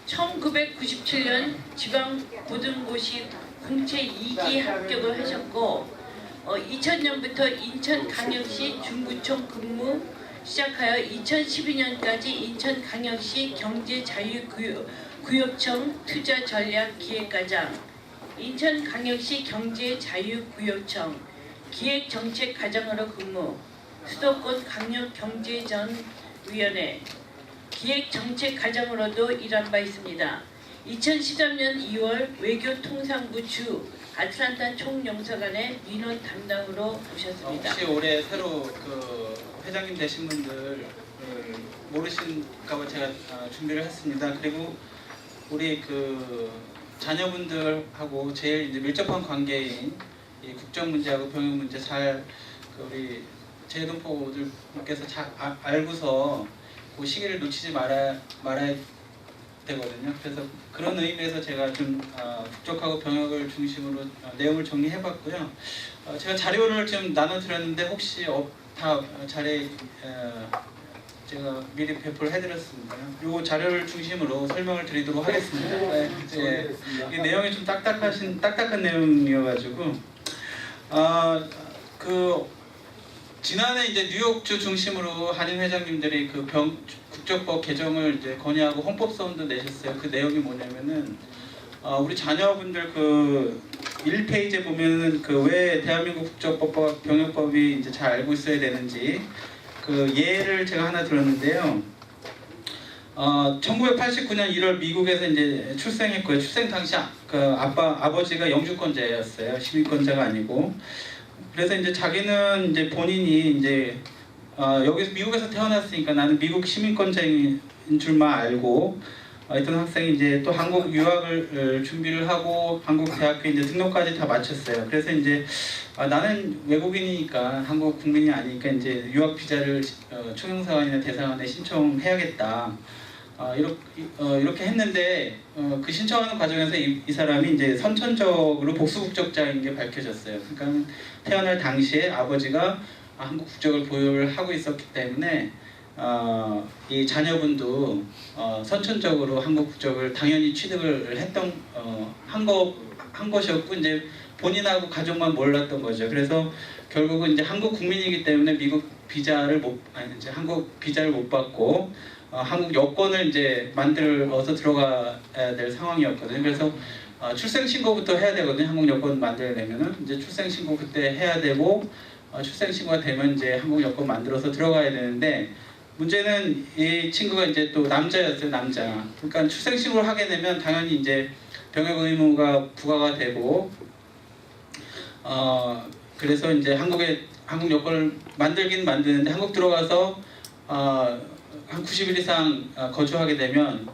1997년 지방고등고시 공채 2기 합격을 하셨고 2000년부터 인천광역시 중구청 근무 시작하여 2012년까지 인천광역시 경제자유구역청 투자전략기획과장, 인천광역시 경제자유구역청 기획정책과장으로 근무, 수도권 광역경제전위원회 기획정책과장으로도 일한 바 있습니다. 2013년 2월 외교통상부 주 아틀란타 총영사관의 민원 담당으로 오셨습니다. 혹시 올해 새로 회장님 되신 분들 모르실까봐 제가 준비를 했습니다. 그리고 우리 자녀분들하고 제일 이제 밀접한 관계인 이 국정 문제하고 병역 문제 잘 우리 재동포들께서 잘 알고서 그 시기를 놓치지 말아야 되거든요. 그래서 그런 의미에서 제가 좀 국적하고 병역을 중심으로 내용을 정리해봤고요. 제가 자료를 좀 나눠드렸는데 혹시 다 자리에 제가 미리 배포를 해드렸습니다. 이 자료를 중심으로 설명을 드리도록 하겠습니다. 네, 이 내용이 좀 딱딱한 내용이어가지고 지난해 이제 뉴욕주 중심으로 한인 회장님들이 국적법 개정을 이제 건의하고 헌법소원도 내셨어요. 그 내용이 뭐냐면은 우리 자녀분들 1페이지에 보면은 왜 대한민국 국적법과 병역법이 이제 잘 알고 있어야 되는지 예를 제가 하나 들었는데요. 1989년 1월 미국에서 이제 출생했고요. 출생 당시 아버지가 영주권자였어요. 시민권자가 아니고. 그래서 이제 자기는 이제 본인이 이제 여기서 미국에서 태어났으니까 나는 미국 시민권자인 줄만 알고 있던 학생이 이제 또 한국 유학을 준비를 하고 한국 대학교 이제 등록까지 다 마쳤어요. 그래서 이제 나는 외국인이니까 한국 국민이 아니니까 이제 유학 비자를 총영사관이나 대사관에 신청해야겠다. 이렇게 했는데 그 신청하는 과정에서 이 사람이 이제 선천적으로 복수 국적자인 게 밝혀졌어요. 그러니까 태어날 당시에 아버지가 한국 국적을 보유를 하고 있었기 때문에 이 자녀분도 선천적으로 한국 국적을 당연히 취득을 한 것이었고 이제 본인하고 가족만 몰랐던 거죠. 그래서 결국은 이제 한국 국민이기 때문에 한국 비자를 못 받고 한국 여권을 이제 만들어서 들어가야 될 상황이었거든요. 그래서 출생신고부터 해야 되거든요. 한국 여권 만들려면은 이제 출생신고 그때 해야 되고 출생신고가 되면 이제 한국 여권 만들어서 들어가야 되는데 문제는 이 친구가 이제 또 남자였어요. 남자. 그러니까 출생신고를 하게 되면 당연히 이제 병역 의무가 부과가 되고 그래서 이제 한국 여권을 만들긴 만드는데 한국 들어가서 한 90일 이상 거주하게 되면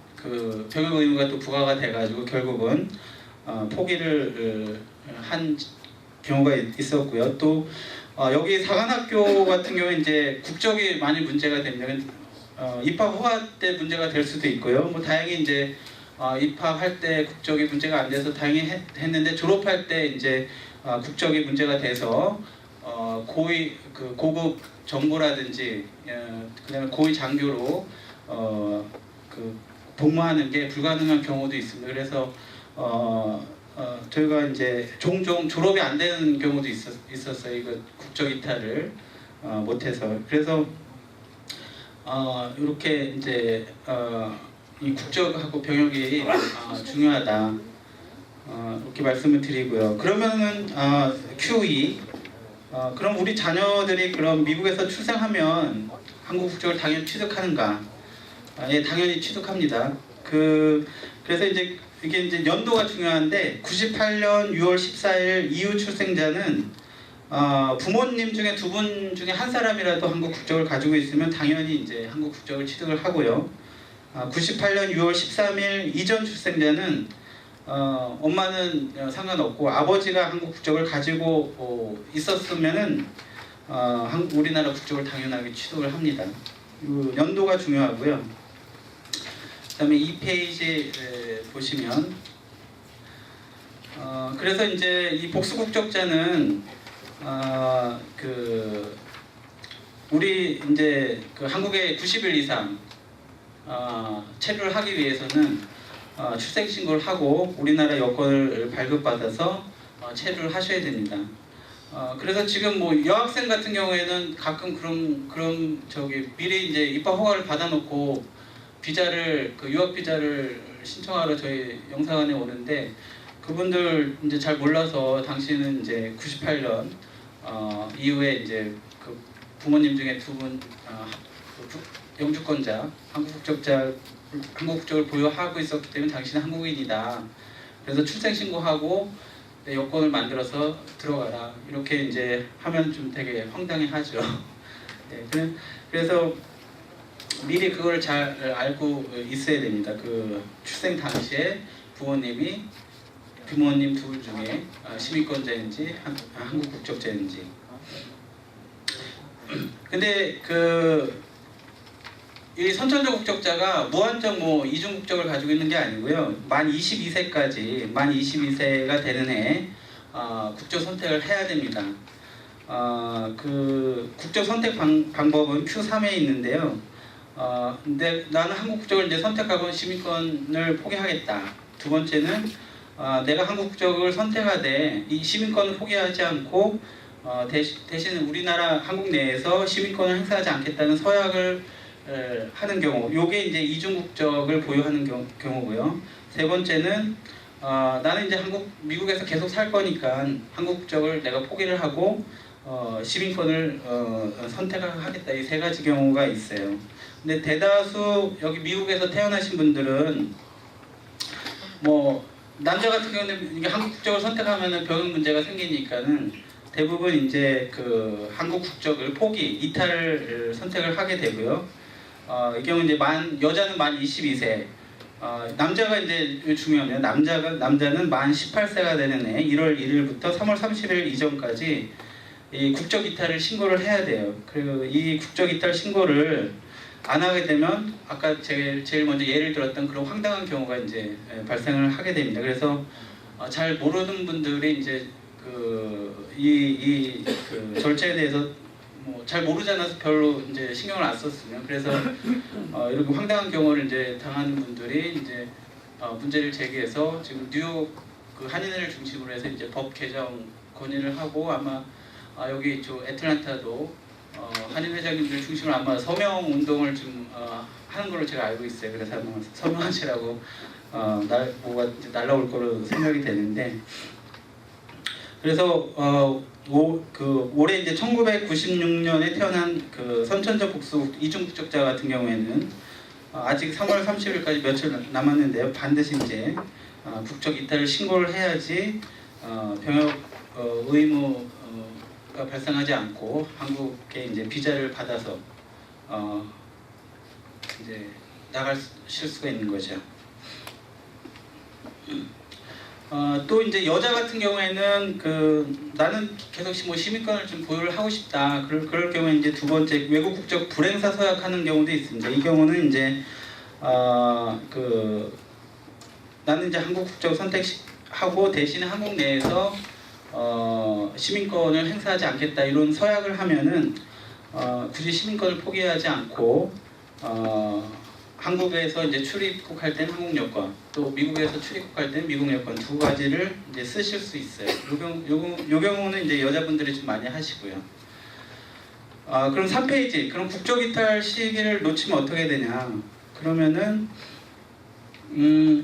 병역 의무가 또 부과가 돼가지고 결국은 포기를 한 경우가 있었고요. 또 여기 사관학교 같은 경우에 이제 국적이 많이 문제가 됩니다. 입학 후화 때 문제가 될 수도 있고요. 뭐 다행히 이제 입학할 때 국적이 문제가 안 돼서 다행히 했는데 졸업할 때 이제 국적이 문제가 돼서 고급 정보라든지 그다음에 고위 장교로 복무하는 게 불가능한 경우도 있습니다. 그래서 저희가 이제 종종 졸업이 안 되는 경우도 있었어요. 이거 국적 이탈을 못해서. 그래서 이렇게 이제 이 국적하고 병역이 중요하다. 이렇게 말씀을 드리고요. 그러면은 Q2 그럼 우리 자녀들이 그럼 미국에서 출생하면 한국 국적을 당연히 취득하는가? 예, 당연히 취득합니다. 그래서 이제 이게 이제 연도가 중요한데 98년 6월 14일 이후 출생자는 부모님 중에 2분 중에 한 사람이라도 한국 국적을 가지고 있으면 당연히 이제 한국 국적을 취득을 하고요. 98년 6월 13일 이전 출생자는 엄마는 상관없고 아버지가 한국 국적을 가지고 있었으면은 우리나라 국적을 당연하게 취득을 합니다. 연도가 중요하고요. 그다음에 이 페이지 보시면 그래서 이제 이 복수 국적자는 우리 이제 한국에 90일 이상 체류를 하기 위해서는 출생 신고를 하고 우리나라 여권을 발급받아서 체류를 하셔야 됩니다. 그래서 지금 뭐 여학생 같은 경우에는 가끔 그런 저기 미리 이제 입학 허가를 받아놓고 비자를 유학 비자를 신청하러 저희 영사관에 오는데 그분들 이제 잘 몰라서 당신은 이제 98년 이후에 이제 그 부모님 중에 두 분 영주권자 한국 국적을 보유하고 있었기 때문에 당신은 한국인이다. 그래서 출생 신고하고 여권을 만들어서 들어가라. 이렇게 이제 하면 좀 되게 황당해하죠. 네, 그래서 미리 그걸 잘 알고 있어야 됩니다. 그 출생 당시에 부모님 둘 중에 시민권자인지 한국 국적자인지. 근데 이 선천적 국적자가 무한정 뭐 이중 국적을 가지고 있는 게 아니고요. 만 22세가 되는 해 국적 선택을 해야 됩니다. 그 국적 선택 방법은 Q3에 있는데요. 근데 나는 한국 국적을 이제 선택하고 시민권을 포기하겠다. 두 번째는 내가 한국 국적을 선택하되 이 시민권을 포기하지 않고 대신 우리나라 한국 내에서 시민권을 행사하지 않겠다는 서약을 하는 경우, 요게 이제 이중 국적을 보유하는 경우고요. 세 번째는 나는 이제 미국에서 계속 살 거니까 한국 국적을 내가 포기를 하고 시민권을 선택하겠다. 이 세 가지 경우가 있어요. 근데 대다수 여기 미국에서 태어나신 분들은 뭐 남자 같은 경우는 이게 한국 국적을 선택하면은 병역 문제가 생기니까는 대부분 이제 그 한국 국적을 이탈을 선택을 하게 되고요. 이 경우 이제 여자는 만 22세, 남자가 이제 중요하면 남자는 만 18세가 되는 해 1월 1일부터 3월 30일 이전까지 이 국적 이탈을 신고를 해야 돼요. 그리고 이 국적 이탈 신고를 안 하게 되면 아까 제일 먼저 예를 들었던 그런 황당한 경우가 이제 발생을 하게 됩니다. 그래서 잘 모르는 분들이 이제 이 절차에 대해서 뭐 잘 모르지 않아서 별로 이제 신경을 안 썼으면 그래서 이렇게 황당한 경우를 이제 당하는 분들이 이제 문제를 제기해서 지금 뉴욕 그 한인회를 중심으로 해서 이제 법 개정 건의를 하고 아마 여기 저 애틀랜타도 한인 회장님들 중심으로 아마 서명 운동을 좀 하는 걸로 제가 알고 있어요. 그래서 아마 서명하시라고 뭐가 이제 날라올 거로 생각이 되는데 그래서 올해 이제 1996년에 태어난 그 선천적 복수 이중 국적자 같은 경우에는 아직 3월 30일까지 며칠 남았는데요. 반드시 이제 국적 이탈을 신고를 해야지 병역 의무가 발생하지 않고 한국에 이제 비자를 받아서 이제 나가실 수가 있는 거죠. 또 이제 여자 같은 경우에는 나는 계속 뭐 시민권을 좀 보유를 하고 싶다. 그럴 경우에 이제 두 번째 외국 국적 불행사 서약하는 경우도 있습니다. 이 경우는 이제 나는 이제 한국 국적 선택하고 대신에 한국 내에서 시민권을 행사하지 않겠다 이런 서약을 하면은 굳이 시민권을 포기하지 않고 한국에서 이제 출입국할 때는 한국 여권, 또 미국에서 출입국할 때는 미국 여권 두 가지를 이제 쓰실 수 있어요. 요 경우는 이제 여자분들이 좀 많이 하시고요. 그럼 3페이지, 그럼 국적 이탈 시기를 놓치면 어떻게 되냐? 그러면은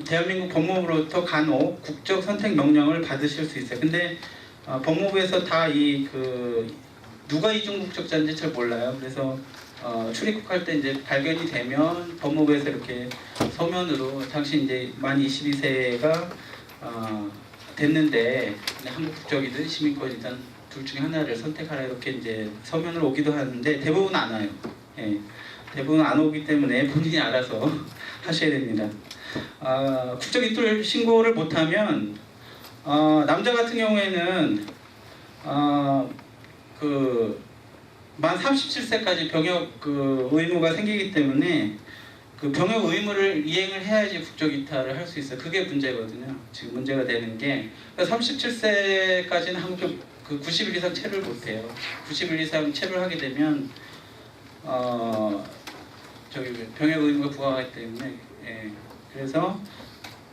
대한민국 법무부로부터 간혹 국적 선택 명령을 받으실 수 있어요. 근데 법무부에서 다 누가 이중 국적자인지 잘 몰라요. 그래서 출입국할 때 이제 발견이 되면 법무부에서 이렇게 서면으로 당신 이제 만 22세가 됐는데 한국 국적이든 시민권이든 둘 중에 하나를 선택하라 이렇게 이제 서면으로 오기도 하는데 대부분 안 와요. 예, 대부분 안 오기 때문에 본인이 알아서 하셔야 됩니다. 국적 이탈 신고를 못하면 남자 같은 경우에는 만 37세까지 병역 의무가 생기기 때문에 그 병역 의무를 이행을 해야지 국적 이탈을 할 수 있어요. 그게 문제거든요. 지금 문제가 되는 게 37세까지는 한국 90일 이상 체류를 못해요. 90일 이상 체류를 하게 되면 병역 의무가 부과하기 때문에 그래서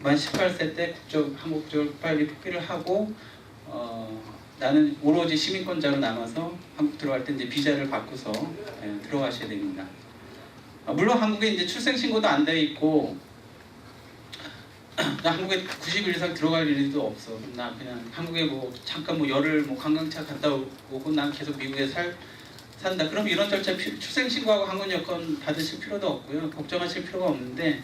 만 18세 때 한국 국적을 빨리 포기를 하고 나는 오로지 시민권자로 남아서 한국 들어갈 때 이제 비자를 받고서 들어가셔야 됩니다. 물론 한국에 이제 출생 신고도 안 돼 있고 나 한국에 90일 이상 들어갈 일도 없어. 나 그냥 한국에 뭐 잠깐 뭐 열흘 뭐 관광차 갔다 오고 난 계속 미국에 산다. 그럼 이런 절차 출생 신고하고 한국 여권 받으실 필요도 없고요. 걱정하실 필요가 없는데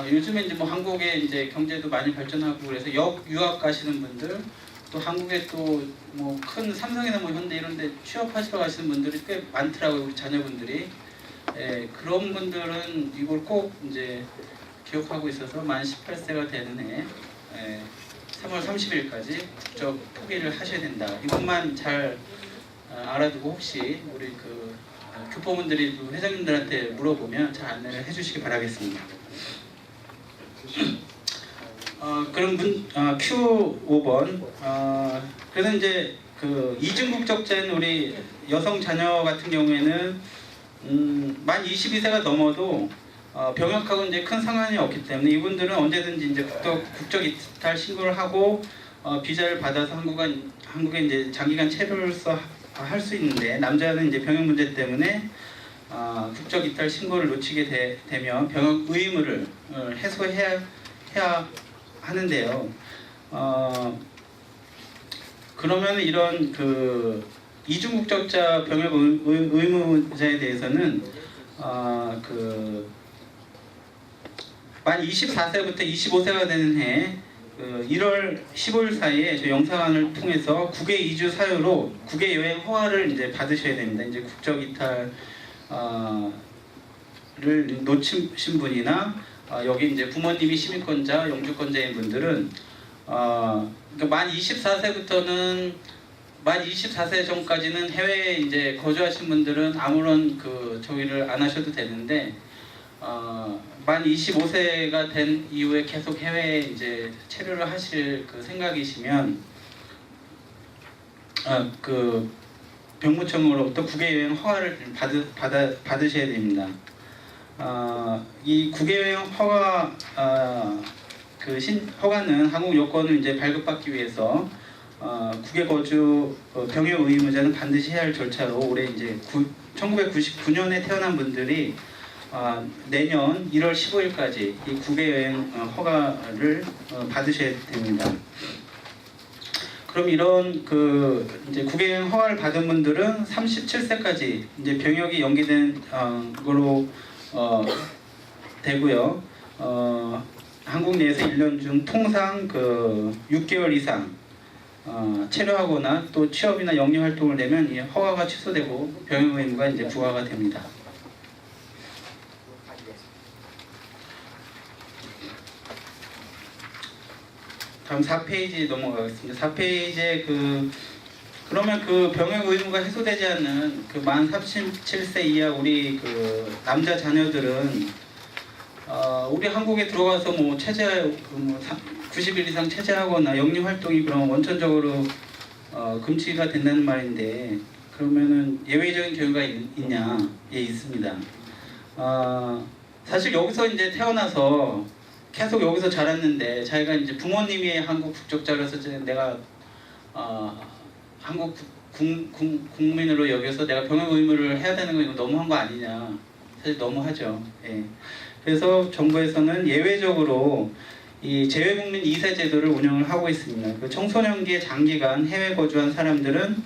요즘에 이제 뭐 한국에 이제 경제도 많이 발전하고 그래서 유학 가시는 분들 또 한국에 또 뭐 큰 삼성이나 뭐 현대 이런 데 취업하시러 가시는 분들이 꽤 많더라고요. 우리 자녀분들이. 그런 분들은 이걸 꼭 이제 기억하고 있어서 만 18세가 되는 해 3월 30일까지 국적 포기를 하셔야 된다. 이것만 잘 알아두고 혹시 우리 그 교포분들이 회장님들한테 물어보면 잘 안내를 해주시기 바라겠습니다. 그럼 Q5번. 그래서 이제 그 이중 국적자인 우리 여성 자녀 같은 경우에는 만 22세가 넘어도 병역하고 이제 큰 상관이 없기 때문에 이분들은 언제든지 이제 국적 이탈 신고를 하고 비자를 받아서 한국에 이제 장기간 체류로서 할 수 있는데 남자는 이제 병역 문제 때문에 국적 이탈 신고를 놓치게 되면 병역 의무를 해소해야 하는데요. 그러면 이런 그 이중 국적자 병역 의무자에 대해서는 만 24세부터 25세가 되는 해 1월 15일 사이에 저 영사관을 통해서 국외 이주 사유로 국외 여행 허가를 이제 받으셔야 됩니다. 이제 국적 이탈을 놓치신 분이나 여기 이제 부모님이 시민권자, 영주권자인 분들은 그러니까 만 24세부터는 만 24세 전까지는 해외에 이제 거주하신 분들은 아무런 그 저기를 안 하셔도 되는데 만 25세가 된 이후에 계속 해외에 이제 체류를 하실 그 생각이시면 그 병무청으로부터 국외여행 허가를 받으셔야 됩니다. 이 국외여행 허가 허가는 한국 여권을 이제 발급받기 위해서 국외 거주 병역 의무자는 반드시 해야 할 절차로 올해 이제 1999년에 태어난 분들이 내년 1월 15일까지 이 국외 여행 허가를 받으셔야 됩니다. 그럼 이런 그 이제 국외 여행 허가를 받은 분들은 37세까지 이제 병역이 연기된 걸로 되고요. 한국 내에서 1년 중 통상 그 6개월 이상 체류하거나 또 취업이나 영리 활동을 내면 이 허가가 취소되고 병역 의무가 이제 부과가 됩니다. 다음 4페이지 넘어가겠습니다. 4페이지에 그러면 그 병역 의무가 해소되지 않는 그 만 37세 이하 우리 그 남자 자녀들은 우리 한국에 들어가서 뭐 90일 이상 체제하거나 영리 활동이 그럼 원천적으로 금지가 된다는 말인데 그러면은 예외적인 경우가 있냐? 예, 있습니다. 사실 여기서 이제 태어나서 계속 여기서 자랐는데 자기가 이제 부모님이 한국 국적자로서 내가 한국 국민으로 여겨서 내가 병역 의무를 해야 되는 거 이거 너무한 거 아니냐? 사실 너무하죠. 예. 그래서 정부에서는 예외적으로 이 재외국민 2세 제도를 운영을 하고 있습니다. 그 청소년기에 장기간 해외 거주한 사람들은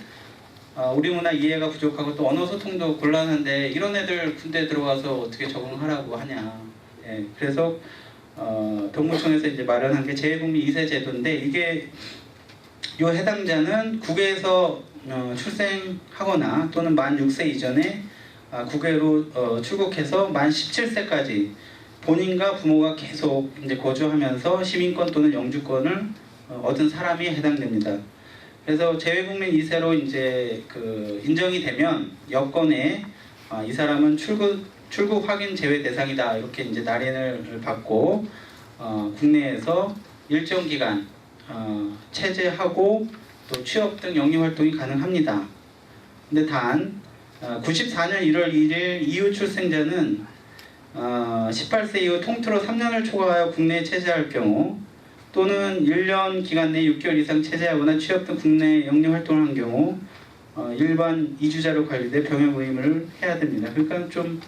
우리 문화 이해가 부족하고 또 언어 소통도 곤란한데 이런 애들 군대 들어가서 어떻게 적응하라고 하냐. 예. 그래서 병무청에서 이제 마련한 게 재외국민 2세 제도인데 이게 요 해당자는 국외에서 출생하거나 또는 만 6세 이전에 국외로 출국해서 만 17세까지 본인과 부모가 계속 이제 거주하면서 시민권 또는 영주권을 얻은 사람이 해당됩니다. 그래서 재외국민 2세로 이제 그 인정이 되면 여권에 이 사람은 출국 확인 제외 대상이다 이렇게 이제 날인을 받고 국내에서 일정 기간 체제하고 또 취업 등 영리 활동이 가능합니다. 근데 단 94년 1월 1일 이후 출생자는 18세 이후 통틀어 3년을 초과하여 국내에 체재할 경우 또는 1년 기간 내 6개월 이상 체재하거나 취업 등 국내 영리 활동을 한 경우 일반 이주자로 관리돼 병역 의무를 해야 됩니다. 그러니까 좀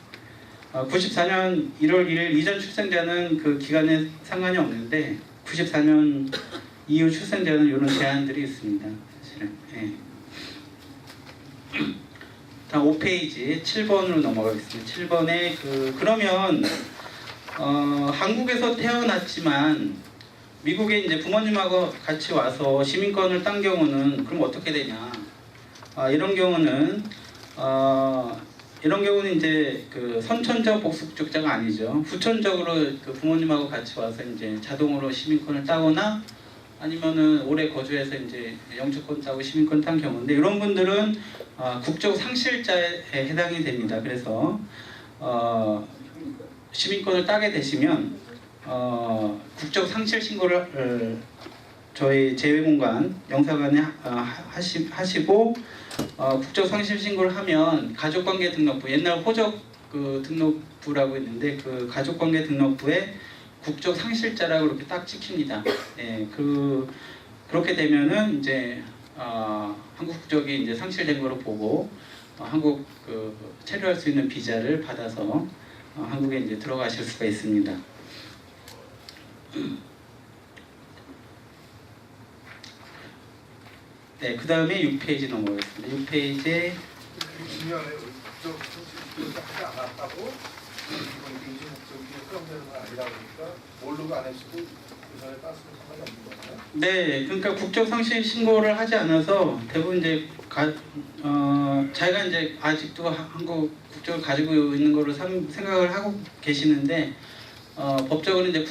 94년 1월 1일 이전 출생자는 그 기간에 상관이 없는데 94년 이후 출생자는 이런 제한들이 있습니다. 사실은. 예. 다음 5페이지 7번으로 넘어가겠습니다. 7번에 그러면 한국에서 태어났지만 미국에 이제 부모님하고 같이 와서 시민권을 딴 경우는 그럼 어떻게 되냐? 이런 경우는 이제 그 선천적 복속적자가 아니죠. 후천적으로 그 부모님하고 같이 와서 이제 자동으로 시민권을 따거나 아니면은 오래 거주해서 이제 영주권 따고 시민권 딴 경우인데 이런 분들은 국적 상실자에 해당이 됩니다. 그래서 시민권을 따게 되시면 국적 상실 신고를 저희 재외공관 영사관에 하시고 국적 상실 신고를 하면 가족관계 등록부 옛날 호적 그 등록부라고 있는데 그 가족관계 등록부에 국적 상실자라고 이렇게 딱 찍힙니다. 예, 그렇게 되면은 이제 한국 국적이 이제 상실된 거로 보고 한국 체류할 수 있는 비자를 받아서 한국에 이제 들어가실 수가 있습니다. 네, 그 다음에 6페이지 넘어가겠습니다. 6페이지에 중요하네요. 국적 상실을 하지 않았다고 이건 인지 목적이 수용되는 건 아니라 보니까 모르고 안 했어도 그 전에 땄으면 상관이 없는 거잖아요. 네, 그러니까 국적 상실 신고를 하지 않아서 대부분 이제 자기가 이제 아직도 한국 국적을 가지고 있는 거로 생각을 하고 계시는데 법적으로 이제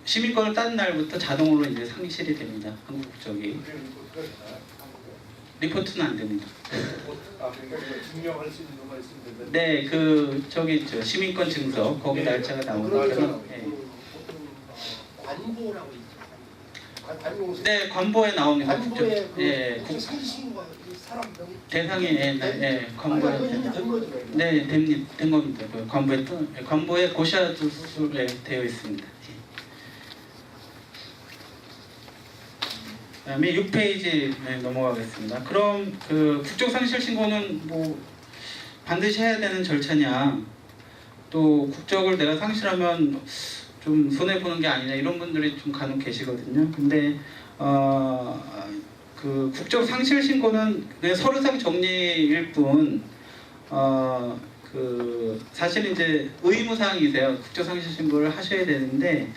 시민권을 딴 날부터 자동으로 이제 상실이 됩니다. 한국 국적이. 그게 리포트가 되나요? 한국에? 리포트는 안 됩니다. 그러니까 이거 증명할 수 있는 것만 있으면 된다. 네, 저기 있죠. 시민권 증서 거기 날짜가 나오니까. 네. 관보라고 있죠. 관보. 네, 관보에 나옵니다. 관보에 예, 상신과 사람 명의 대상이 관보에 된 거죠. 네, 된 겁니다. 그 관보에 고시아두술에 되어 있습니다. 그다음에 6페이지 넘어가겠습니다. 그럼 그 국적 상실 신고는 뭐 반드시 해야 되는 절차냐? 또 국적을 내가 상실하면 좀 손해 보는 게 아니냐 이런 분들이 좀 간혹 계시거든요. 근데 그 국적 상실 신고는 그냥 서류상 정리일 뿐 그 사실 이제 의무 사항이세요. 국적 상실 신고를 하셔야 되는데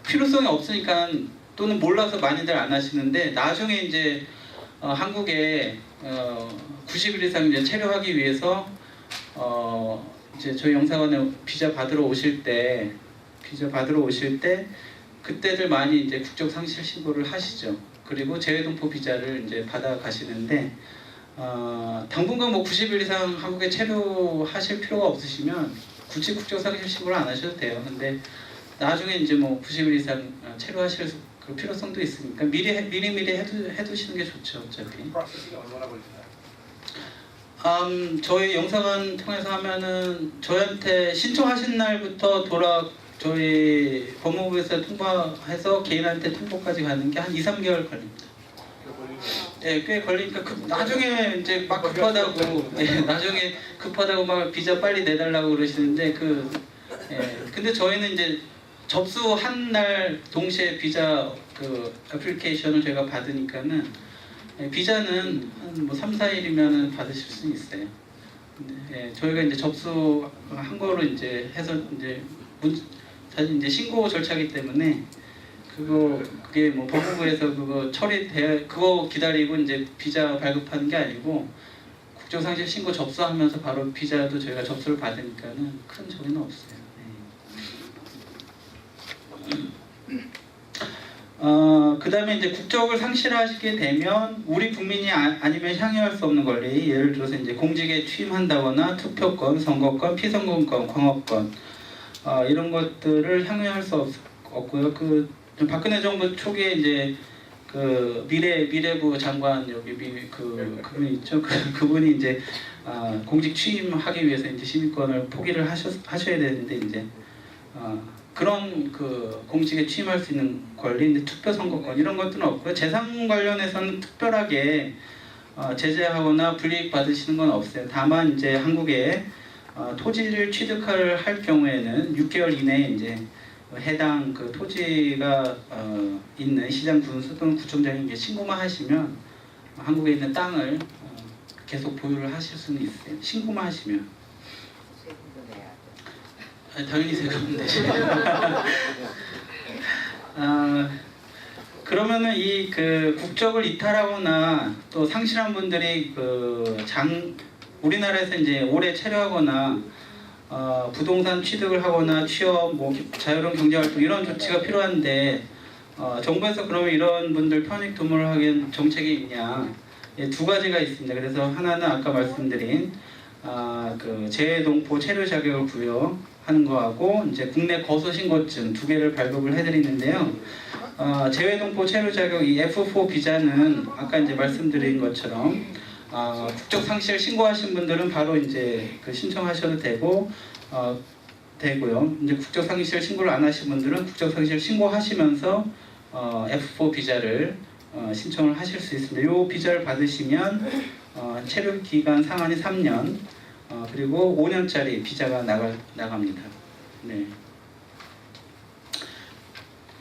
필요성이 없으니까 또는 몰라서 많이들 안 하시는데 나중에 이제 한국에 90일 이상 이제 체류하기 위해서 이제 저희 영사관에 비자 받으러 오실 때 그때들 많이 이제 국적 상실 신고를 하시죠. 그리고 재외동포 비자를 이제 받아 가시는데 당분간 뭐 90일 이상 한국에 체류하실 필요가 없으시면 굳이 국적 상실 신고를 안 하셔도 돼요. 근데 나중에 이제 뭐 90일 이상 체류하실 그 필요성도 있으니까 미리 해두시는 게 좋죠. 어차피. 프로세싱이 얼마나 걸리나요? 저희 영사관 통해서 하면은 저희한테 신청하신 날부터 저희 법무부에서 통보해서 개인한테 통보까지 가는 게 한 2-3개월 걸립니다. 네, 꽤 걸리니까 나중에 이제 막 급하다고 나중에 급하다고 막 비자 빨리 내달라고 그러시는데 근데 저희는 이제 접수한 날 동시에 비자 그 애플리케이션을 저희가 받으니까는 비자는 한 뭐 3-4일이면은 받으실 수 있어요. 근데 저희가 이제 접수한 거로 이제 해서 이제 사실 이제 신고 절차이기 때문에 그게 뭐 법무부에서 그거 그거 기다리고 이제 비자 발급하는 게 아니고 국적상실 신고 접수하면서 바로 비자도 저희가 접수를 받으니까는 큰 저기는 없어요. 그 다음에 이제 국적을 상실하시게 되면 우리 국민이 아니면 향유할 수 없는 권리, 예를 들어서 이제 공직에 취임한다거나 투표권, 선거권, 피선거권, 광업권 이런 것들을 향유할 수 없고요. 박근혜 정부 초기에 이제 그 미래부 장관 여기 그분 있죠. 그분이 이제 공직 취임하기 위해서 이제 시민권을 포기를 하셔야 되는데 이제 그런 그 공직에 취임할 수 있는 권리, 이제 투표 선거권 이런 것들은 없고요. 재산 관련해서는 특별하게 제재하거나 불이익 받으시는 건 없어요. 다만 이제 한국에 토지를 취득할 경우에는 6개월 이내에 이제 해당 그 토지가 있는 시장 군수 또는 구청장이 이제 신고만 하시면 한국에 있는 땅을 계속 보유를 하실 수는 있어요. 신고만 하시면. 당연히 세금 내시죠. 그러면은 이 그 국적을 이탈하거나 또 상실한 분들이 우리나라에서 이제 오래 체류하거나 부동산 취득을 하거나 취업, 뭐 자유로운 경제활동 이런 조치가 필요한데 정부에서 그러면 이런 분들 편익 도모를 하기엔 정책이 있냐? 두 가지가 있습니다. 그래서 하나는 아까 말씀드린 그 재외동포 체류 자격을 부여하는 거하고 이제 국내 거소 신고증 두 개를 발급을 해드리는데요. 재외동포 체류 자격 이 F4 비자는 아까 이제 말씀드린 것처럼 국적 상실 신고하신 분들은 바로 이제 그 신청하셔도 되고요. 이제 국적 상실 신고를 안 하신 분들은 국적 상실 신고하시면서 F4 비자를 신청을 하실 수 있습니다. 이 비자를 받으시면 체류 기간 상한이 3년 그리고 5년짜리 비자가 나갑니다. 네.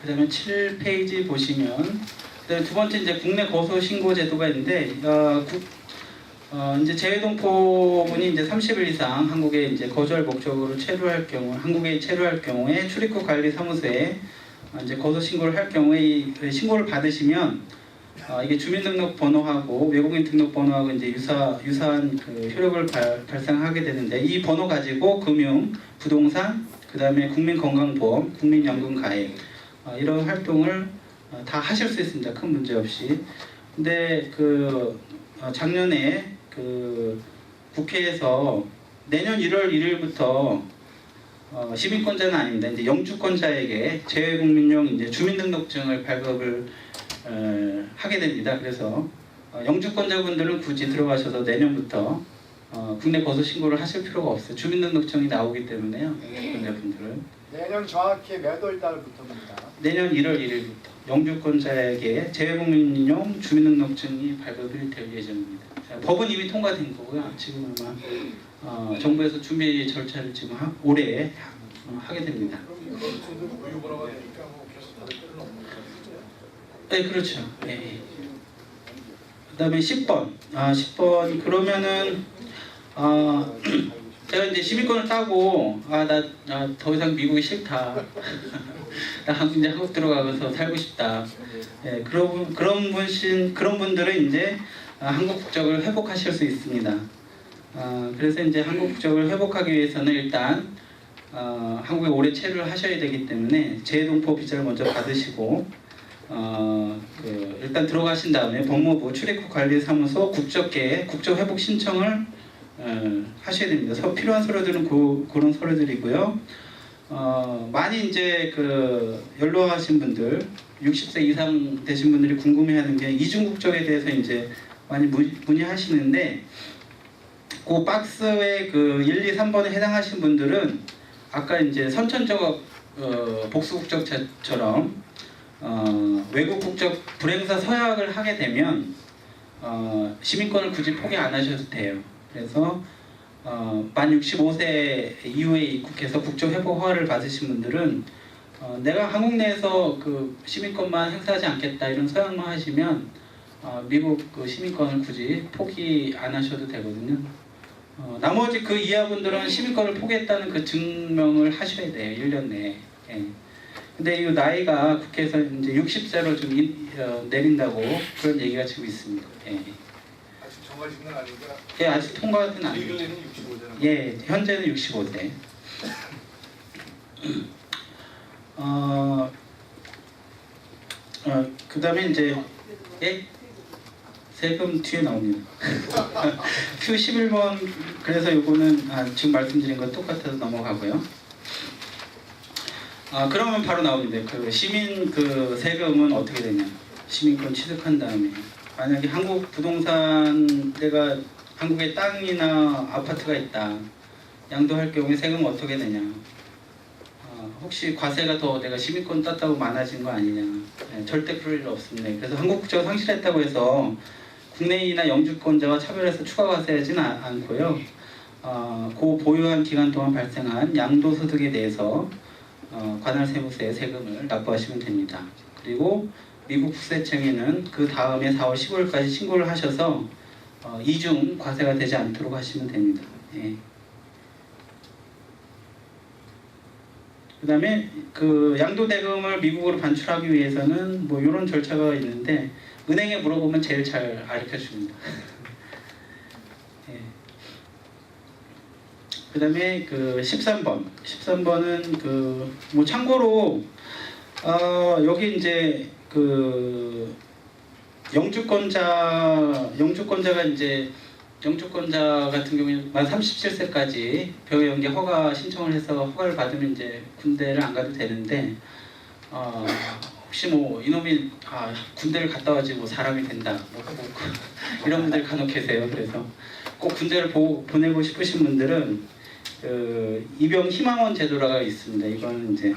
그다음에 7페이지 보시면 그다음에 두 번째 이제 국내 거소 신고 제도가 있는데 이제 재외동포분이 이제 30일 이상 한국에 이제 거주할 목적으로 한국에 체류할 경우에 출입국 관리 사무소에 이제 거소 신고를 할 경우에 이 신고를 받으시면 이게 주민등록 번호하고 외국인 등록 번호하고 이제 유사한 그 효력을 발생하게 되는데 이 번호 가지고 금융, 부동산, 그다음에 국민건강보험, 국민연금가입 이런 활동을 다 하실 수 있습니다. 큰 문제 없이. 근데 작년에 국회에서 내년 1월 1일부터 시민권자는 아닙니다. 이제 영주권자에게 재외국민용 이제 주민등록증을 발급을 하게 됩니다. 그래서 영주권자분들은 굳이 들어가셔서 내년부터 국내 거소 신고를 하실 필요가 없어요. 주민등록증이 나오기 때문에요. 영주권자분들은. 내년 정확히 몇 월 달부터입니다. 내년 1월 1일부터 영주권자에게 재외국민용 주민등록증이 발급이 될 예정입니다. 법은 이미 통과된 거고요. 지금 아마 정부에서 준비 절차를 지금 올해 하게 됩니다. 그럼 이거 유보라가 되니까 뭐 계속 받을 필요는 없는 거죠? 네, 그렇죠. 네. 그다음에 10번. 10번 그러면은 제가 이제 시민권을 따고 나 더 이상 미국이 싫다. 나 이제 한국 들어가서 살고 싶다. 예, 그런 분들은 이제 한국 국적을 회복하실 수 있습니다. 그래서 이제 한국 국적을 회복하기 위해서는 일단 한국에 오래 체류를 하셔야 되기 때문에 재외동포 비자를 먼저 받으시고 일단 들어가신 다음에 법무부 출입국관리사무소 국적계에 국적 회복 신청을 하셔야 됩니다. 필요한 서류들은 그런 서류들이고요. 많이 이제 연로하신 분들, 60세 이상 되신 분들이 궁금해하는 게 이중 국적에 대해서 이제 많이 문의하시는데 그 박스에 1, 2, 3번에 해당하신 분들은 아까 이제 선천적 복수 국적처럼 외국 국적 불행사 서약을 하게 되면 시민권을 굳이 포기 안 하셔도 돼요. 그래서 만 65세 이후에 입국해서 국적 회복 허가를 받으신 분들은 내가 한국 내에서 시민권만 행사하지 않겠다 이런 서약만 하시면 미국 시민권을 굳이 포기 안 하셔도 되거든요. 나머지 이하 분들은 시민권을 포기했다는 그 증명을 하셔야 돼요. 1년 내에. 예. 근데 이 나이가 국회에서 이제 60세로 좀 내린다고 그런 얘기가 지금 있습니다. 예. 아직 정해진 건 아니니까. 예, 아직 통과는 안 리글리는 돼요. 65세는. 예, 현재는 65세. 그 다음에 이제 예? 세금 뒤에 나옵니다. Q11번 그래서 요거는 지금 말씀드린 거 똑같아서 넘어가고요. 그러면 바로 나옵니다. 시민 세금은 어떻게 되냐? 시민권 취득한 다음에 만약에 한국 부동산 내가 한국에 땅이나 아파트가 있다. 양도할 경우에 세금은 어떻게 되냐. 혹시 과세가 더 내가 시민권 땄다고 많아진 거 아니냐. 절대 그럴 일 없습니다. 그래서 한국 국적을 상실했다고 해서 국내인이나 영주권자와 차별해서 추가 과세하지는 않고요. 그 보유한 기간 동안 발생한 양도소득에 대해서 관할 세무서에 세금을 납부하시면 됩니다. 그리고 미국 국세청에는 그 다음에 4월 15일까지 신고를 하셔서 이중 과세가 되지 않도록 하시면 됩니다. 예. 그 다음에 그 양도대금을 미국으로 반출하기 위해서는 뭐 이런 절차가 있는데 은행에 물어보면 제일 잘 가르쳐 줍니다. 예. 그 다음에 그 13번은 그 뭐 참고로 여기 이제 그 영주권자가 이제 영주권자 같은 경우에 만 37세까지 병역 연계 허가 신청을 해서 허가를 받으면 이제 군대를 안 가도 되는데 혹시 뭐 이놈이 군대를 갔다 와지 뭐 사람이 된다 뭐 이런 분들 간혹 계세요. 그래서 꼭 군대를 보내고 싶으신 분들은 그 입영 희망원 제도라가 있습니다. 이거는 이제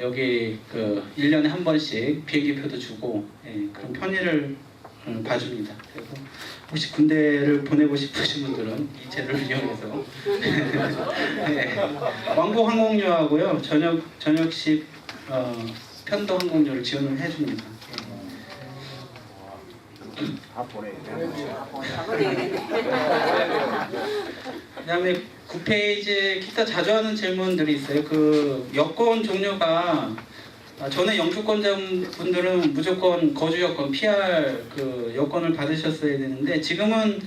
여기 그 1년에 한 번씩 비행기표도 주고 그런 편의를 봐줍니다. 그래서 혹시 군대를 보내고 싶으신 분들은 이 제도를 이용해서 네. 왕복 항공료하고요 저녁식 편도 항공료를 지원을 해줍니다. 그다음에 9페이지에 기타 자주 하는 질문들이 있어요. 그 여권 종류가 전에 영주권자분들은 무조건 거주 여권 PR 그 여권을 받으셨어야 되는데 지금은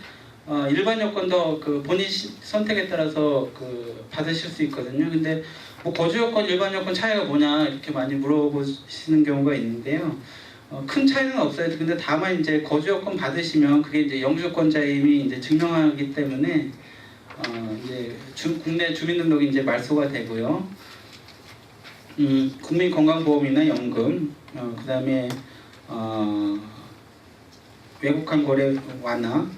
일반 여권도 그 본인 선택에 따라서 그 받으실 수 있거든요. 근데 뭐 거주 여권, 일반 여권 차이가 뭐냐 이렇게 많이 물어보시는 경우가 있는데요. 큰 차이는 없어요. 근데 다만 이제 거주 여권 받으시면 그게 이제 영주권자임이 이제 증명하기 때문에 이제 국내 주민등록이 이제 말소가 되고요. 국민건강보험이나 연금, 그 다음에 외국한 거래 완화.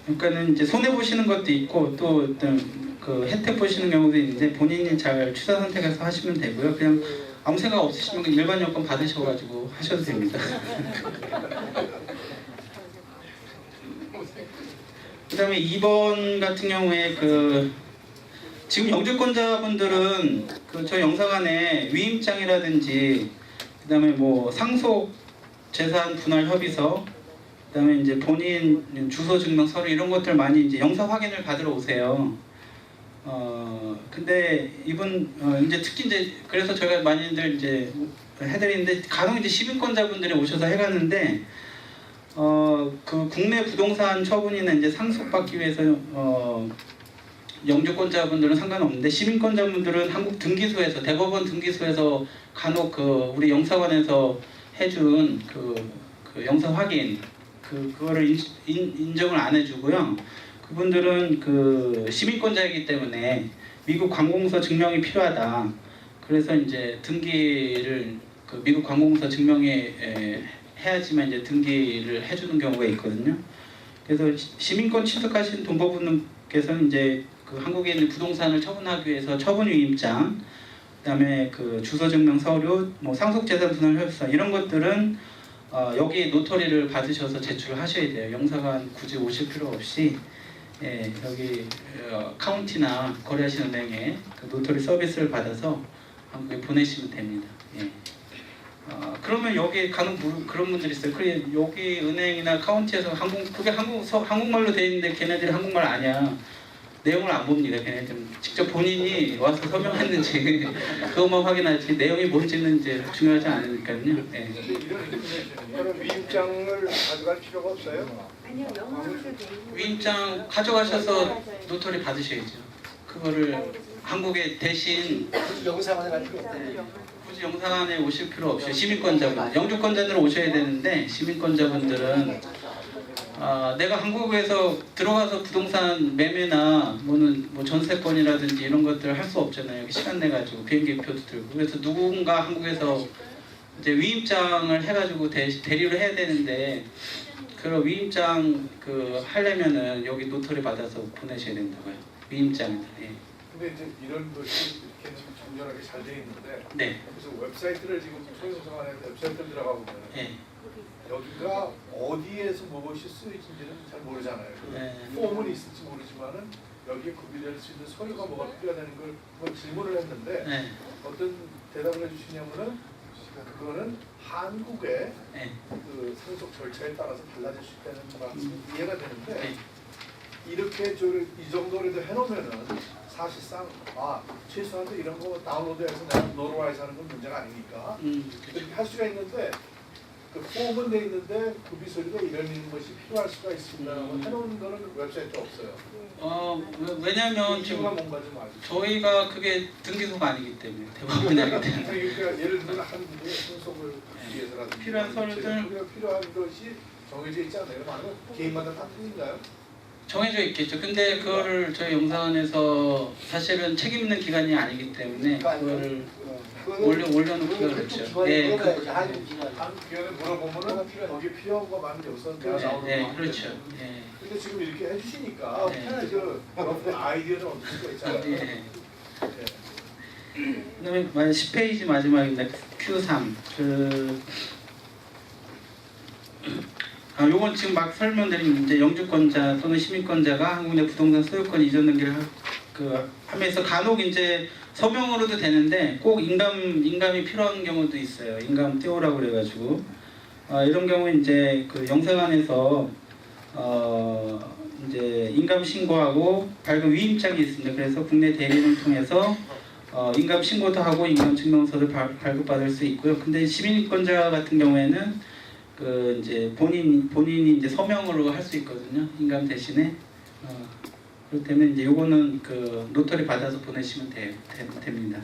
그러니까는 이제 손해 보시는 것도 있고 또 어떤 그 혜택 보시는 경우도 있는데 본인이 잘 취사 선택해서 하시면 되고요. 그냥 아무 생각 없으시면 일반 여권 받으셔가지고 하셔도 됩니다. 그 다음에 2번 같은 경우에 그 지금 영주권자분들은 그 저 영사관에 위임장이라든지 그 다음에 뭐 상속 재산 분할 협의서 그 다음에 이제 본인 주소 증명 서류 이런 것들 많이 이제 영사 확인을 받으러 오세요. 근데 이분 이제 특히 이제 그래서 제가 많이들 이제 해드리는데 간혹 이제 시민권자분들이 오셔서 해가는데 그 국내 부동산 처분이나 이제 상속받기 위해서 영주권자분들은 상관없는데 시민권자분들은 한국 등기소에서 대법원 등기소에서 간혹 그 우리 영사관에서 해준 그 영사 확인 그거를 인정을 안 해주고요. 그분들은 그 시민권자이기 때문에 미국 관공서 증명이 필요하다. 그래서 이제 등기를 그 미국 관공서 증명이 해야지만 이제 등기를 해주는 경우가 있거든요. 그래서 시민권 취득하신 동법분께서는 이제 그 한국에 있는 부동산을 처분하기 위해서 처분위임장, 그다음에 그 주소증명 서류, 뭐 상속재산 분할 협의서 이런 것들은 여기 노터리를 받으셔서 제출하셔야 돼요. 영사관 굳이 오실 필요 없이 여기 카운티나 거래하시는 은행에 그 노터리 서비스를 받아서 한국에 보내시면 됩니다. 그러면 여기 가는 그런 분들이 있어요. 그래 여기 은행이나 카운티에서 그게 한국말로 돼 있는데 걔네들이 한국말 아냐. 내용을 안 봅니다. 걔네들은 직접 본인이 와서 서명했는지 그것만 확인하지 내용이 뭔지는 이제 중요하지 않으니까요. 네. 그럼 위임장을 가져갈 필요가 없어요? 아니요, 영어로 돼 있는 위임장 가져가셔서 노터리 받으셔야죠. 그거를 한국에 대신 영상을 갈 필요 없다는 굳이 영사관에 오실 필요 없어요. 시민권자분, 영주권자들은 오셔야 되는데 시민권자분들은 내가 한국에서 들어가서 부동산 매매나 뭐 전세권이라든지 이런 것들 할 수 없잖아요. 시간 내 가지고 비행기표도 들고 그래서 누군가 한국에서 이제 위임장을 해가지고 대리를 해야 되는데 그 그럼 위임장 그 하려면은 여기 노터리 받아서 보내셔야 된다고요. 위임장. 예. 근데 이제 이런 것이 이렇게 좀 정렬하게 잘 돼 있는데 네. 그래서 웹사이트를 지금 소유성안에 웹사이트를 들어가 보면 예. 여기가 어디에서 무엇이 쓰여진지는 잘 모르잖아요. 네. 폼은 있을지 모르지만은 여기에 구비될 수 있는 서류가 뭐가 필요하다는 걸 한번 질문을 했는데 네. 어떤 대답을 해주시냐면은 그거는 한국의 네. 그 상속 절차에 따라서 달라질 수 있다는 말씀이 이해가 되는데 네. 이렇게 이 정도라도 해놓으면은 사실상 최소한도 이런 거 다운로드해서 내가 노르와이즈 하는 건 문제가 아니니까 이렇게 할 수가 있는데 그 폼은 돼 있는데 구비 서류가 이런 것이 필요할 수가 있습니다라고 해놓은 거는 웹사이트에 없어요. 왜냐면 이유가 지금 뭔가 좀 알죠. 저희가 그게 등기소가 아니기 때문에 대부분이 아니기 때문에 그러니까 예를 들면 한국의 순속을 위해서라든지 필요한 서류들 필요한 것이 정해져 있지 않나요? 아니면 개인마다 다 틀린가요? 정해져 있겠죠. 근데 그거를 저희 영사관에서 사실은 책임 있는 기관이 아니기 때문에 그거를 올려놓기가 그렇죠. 예, 한국 기관. 한국 기관에 물어보면은 거기 필요한 거 많은데 우선 내가 나오는 거 네, 많은데. 그렇죠. 예. 근데 지금 이렇게 해주시니까 네. 그 여러분의 아이디어는 얻을 수가 있잖아요. 예. 네. 그다음에 10페이지 마지막입니다. Q3 요건 지금 막 설명드린 이제 영주권자 또는 시민권자가 한국 내 부동산 소유권 이전 등기를 하면서 간혹 이제 서명으로도 되는데 꼭 인감이 필요한 경우도 있어요. 인감 띄우라고 그래가지고 이런 경우 이제 그 영사관에서 이제 인감 신고하고 발급 위임장이 있습니다. 그래서 국내 대리인을 통해서 인감 신고도 하고 인감 증명서를 발급받을 수 있고요. 근데 시민권자 같은 경우에는 그 이제 본인이 이제 서명으로 할 수 있거든요. 인감 대신에 그렇다면 이제 요거는 그 노터리 받아서 보내시면 됩니다.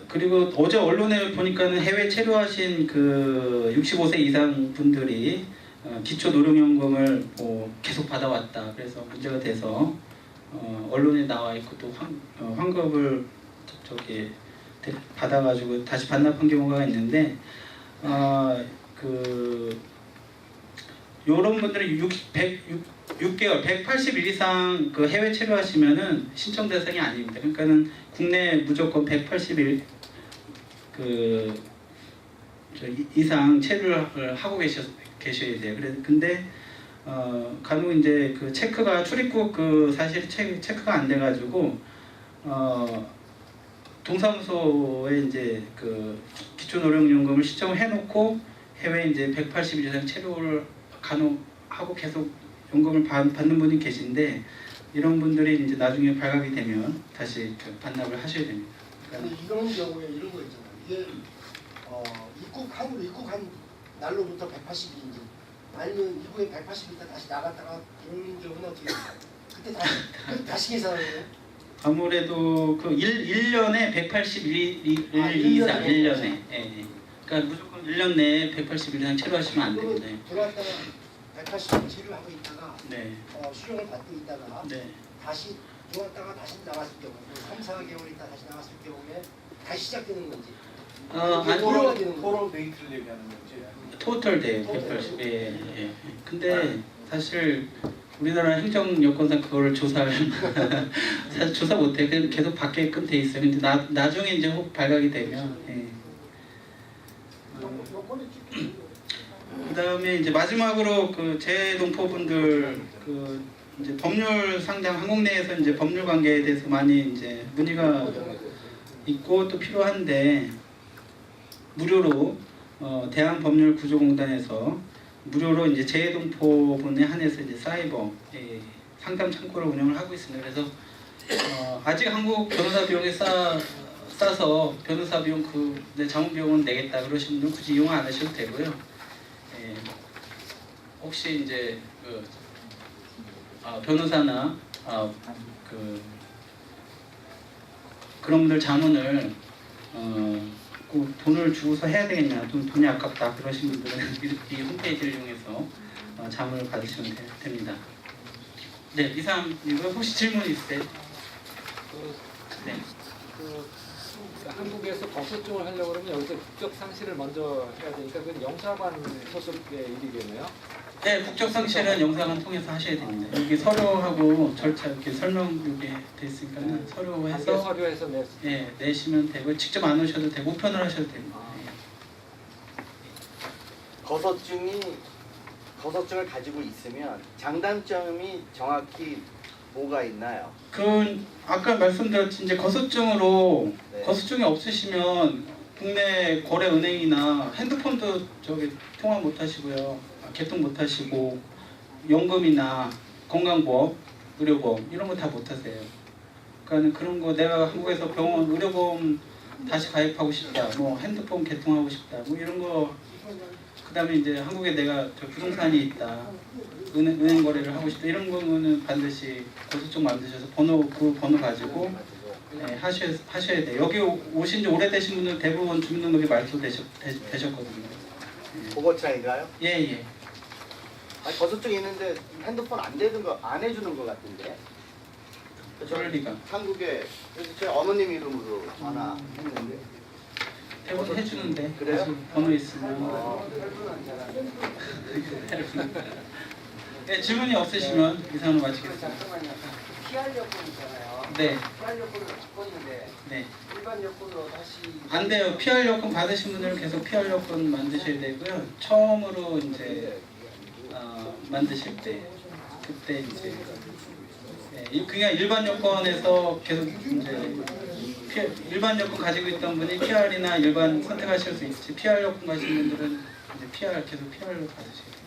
그리고 어제 언론에 보니까는 해외 체류하신 그 65세 이상 분들이 기초 노령연금을 계속 받아왔다. 그래서 문제가 돼서 언론에 나와 있고 또 환급을 받아가지고 다시 반납한 경우가 있는데. 요런 분들은 6개월, 180일 이상 그 해외 체류하시면은 신청 대상이 아닙니다. 그러니까는 국내 무조건 180일 이상 체류를 하고 계셔야 돼요. 근데 간혹 이제 그 체크가 출입국 사실 체크가 안 돼가지고 동사무소에 이제 그 기초노령연금을 신청을 해놓고 해외 이제 180일 이상 체류를 간혹 하고 계속 연금을 받는 분이 계신데 이런 분들이 이제 나중에 발각이 되면 다시 반납을 하셔야 됩니다. 근데 이런 경우에 이런 거 있잖아요. 이게 한국 입국한 날로부터 180일인지 아니면 입국에 180일 있다 다시 나갔다가 그런 경우는 어떻게 돼요? 그때 다시 계산하는 아무래도 그 1년에 181일 이상 1년에 그러니까 무조건 1년 내에 180일 이상 체류하시면 안 됩니다. 들어왔다가 180일 체류하고 있다가 네. 수령을 받고 있다가 네. 다시 들어왔다가 다시 나갔을 경우 3, 4개월 있다 다시 나갔을 경우에 다시 시작되는 건지 토럴 데이트를 얘기하는 건지 토탈 돼요. 180. 예. 근데 사실 우리나라 행정 여건상 그걸 사실 조사 못해. 그냥 계속 받게끔 돼 있어요. 근데 나중에 이제 혹 발각이 되면. 그다음에 이제 마지막으로 그 재동포분들 이제 법률 상담 한국 내에서 이제 법률 관계에 대해서 많이 이제 문의가 있고 또 필요한데 무료로 대한법률구조공단에서 무료로 이제 재동포분에 한해서 이제 사이버 상담 창구를 운영을 하고 있습니다. 그래서 아직 한국 변호사 비용에 싸서 변호사 비용 자문 비용은 내겠다 그러신 분은 굳이 이용 안 하셔도 되고요. 혹시 이제 변호사나 그런 분들 자문을 꼭 돈을 주고서 해야 되겠냐, 돈이 아깝다 그러신 분들은 이 홈페이지를 이용해서 자문을 받으시면 됩니다. 네, 이상이고 혹시 질문 있으세요? 네. 한국에서 거소증을 하려고 그러면 여기서 국적 상실을 먼저 해야 되니까 그건 영사관 소속의 일이겠네요. 네, 국적 상실은 영상을 통해서 하셔야 됩니다. 여기 서류하고 절차 이렇게 설명 여기 돼 있으니까는 단계 서류해서 서류에서 예, 내시면 되고 직접 안 오셔도 되고 우편을 하셔도 됩니다. 거소증을 가지고 있으면 장단점이 정확히 뭐가 있나요? 그 아까 말씀드렸지 이제 거소증으로 네. 거소증이 없으시면 국내 거래 은행이나 핸드폰도 저기 통화 못 하시고요. 개통 못 하시고 연금이나 건강보험, 의료보험 이런 거 다 못 하세요. 그러니까 그런 거 내가 한국에서 병원 의료보험 다시 가입하고 싶다. 뭐 핸드폰 개통하고 싶다. 뭐 이런 거 그다음에 이제 한국에 내가 저 부동산이 있다. 은행 거래를 하고 싶다. 이런 거는 반드시 거소증 만드셔서 그 번호 가지고 네, 하셔야 돼요. 여기 오신 지 오래되신 분은 대부분 주민등록에 말소되셨거든요. 보고차인가요? 예, 예. 아니, 거소증 있는데 핸드폰 안 해주는 것 같은데. 그럴 리가. 한국에 그래서 제 어머님 이름으로 전화했는데 대부분 해주는데 그래요? 다시 번호 있으면 네, 질문이 없으시면 이상으로 마치겠습니다. PR 여권 있잖아요. 네, PR 여권을 바꿨는데 네. 일반 여권으로 다시 안 돼요. PR 여권 받으신 분들은 계속 PR 여권 만드셔야 되고요. 처음으로 이제 만드실 때 그때 이제 그냥 일반 여권에서 계속 이제 일반 여권 가지고 있던 분이 PR이나 일반 선택하실 수 있지. PR 여권 가신 분들은 이제 PR 계속 PR로 받으셔야 돼요.